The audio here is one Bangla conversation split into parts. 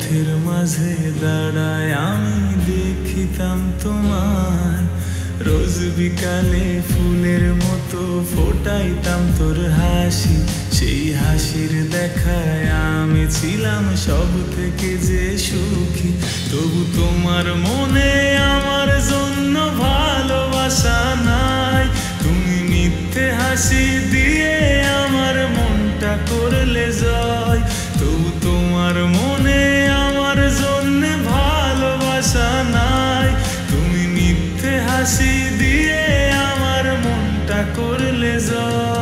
পথের মাঝে দাঁড়ায় আমি দেখিতাম তোমার, রোজ বিকালে ফুলের মতো ফোটাইতাম তোর হাসি। সেই হাসির দেখায় আমি ছিলাম সব থেকে যে সুখী। তবু তোমার মনে আমার জন্য ভালোবাসা নাই, তুমি মিথ্যে হাসি দিয়ে আমার মনটা করলে জয়। তবু তোমার মনে আমার জন্য ভালোবাসা নাই, তুমি মিথ্যে হাসি দিয়ে আমার মনটা করলে জয়।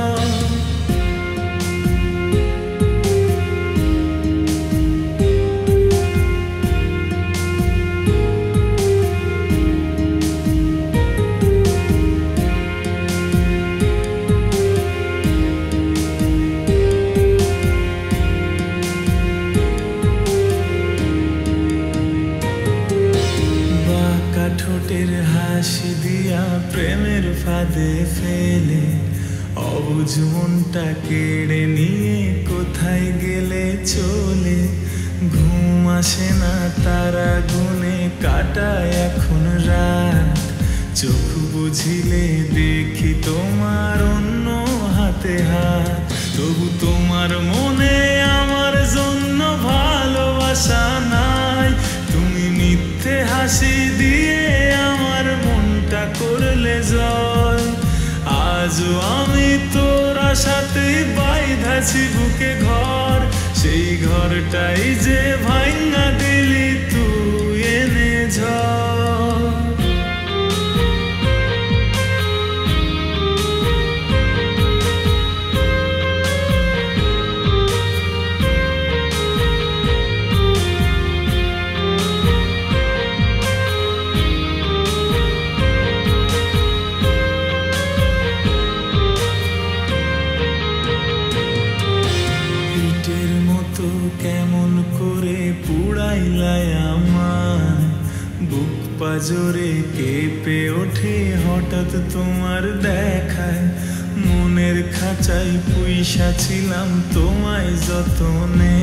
ঠোঁটের হাসি দিয়া প্রেমের ফাঁদে ফেলে অবুঝ মনটা কেড়ে নিয়ে কোথায় গেলে চলে। ঘুম আসে না তারা গুনে কাটায় এখন রাত, চোখ বুঝিলে দেখি তোমার অন্য হাতে হাত। তবু তোমার মনে আমার জন্য ভালোবাসা নাই, তুমি মিথ্যে হাসি দিয়ে আমার মনটা করলে জয়। আজও আমি তোর আশাতেই বাইধাছি বুকে ঘর, সেই ঘরটাই যে ভাঙা দিলি তুই এনে ঝড়। কেমন করে পুড়াইলাই আমায়, বুক পাজরে কেঁপে ওঠে হঠাৎ তোমার দেখায়। মনের খাঁচায় পুইসা ছিলাম তোমায় যতনে,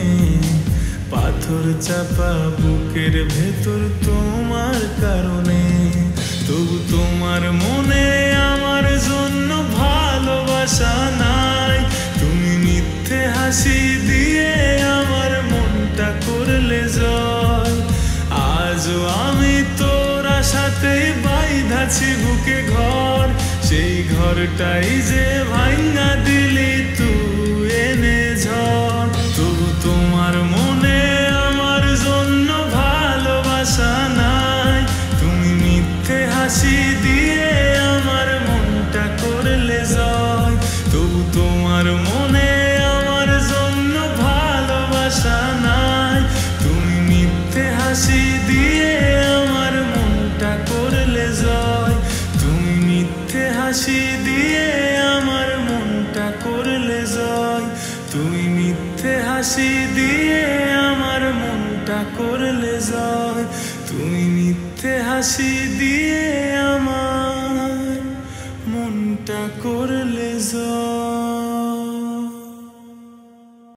পাথর চাপা বুকের ভেতর তোমার কারণে। তবু তোমার মনে আমার জন্য ভালোবাসা নাই, তুমি মিথ্যে হাসি দিয়ে আমার মনটা করলে জয়। আজও আমি তোর আশাতেই বাইধাছি বুকে ঘর, সেই ঘরটাই যে ভাঙা দিলি তুই এনে ঝড়। তবু তোমার মনে আমার জন্য ভালোবাসা নাই, তুমি মিথ্যে হাসি দিয়ে আমার মনটা করলে জয়। তবু তোমার মনে আমার জন্য ভালোবাসা নাই, তুমি মিথ্যে হাসি দিয়ে আমার মনটা করলে জয়। তুমি মিথ্যে হাসি দিয়ে আমার মনটা করলে জয়, তুমি মিথ্যে হাসি দিয়ে আমার মনটা করলে জয়, তুমি মিথ্যে হাসি দিয়ে আমার মনটা করলে জয়।